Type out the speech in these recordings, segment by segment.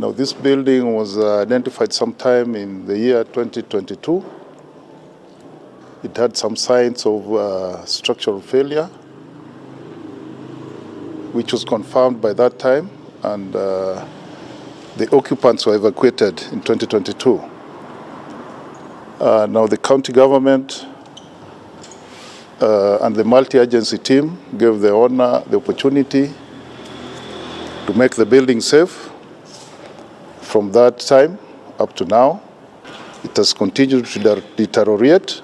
Now, this building was identified sometime in the year 2022. It had some signs of structural failure, which was confirmed by that time, and the occupants were evacuated in 2022. Now, the county government and the multi-agency team gave the owner the opportunity to make the building safe. From that time up to now, it has continued to deteriorate,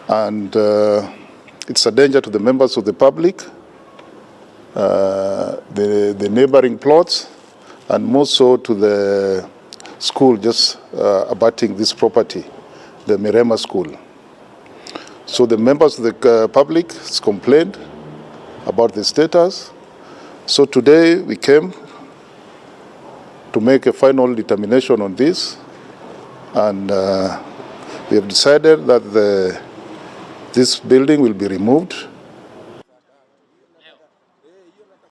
and it's a danger to the members of the public, the neighboring plots, and more so to the school just abutting this property, the Mirema school. So the members of the public complained about the status. So today we came to make a final determination on this, and we have decided that this building will be removed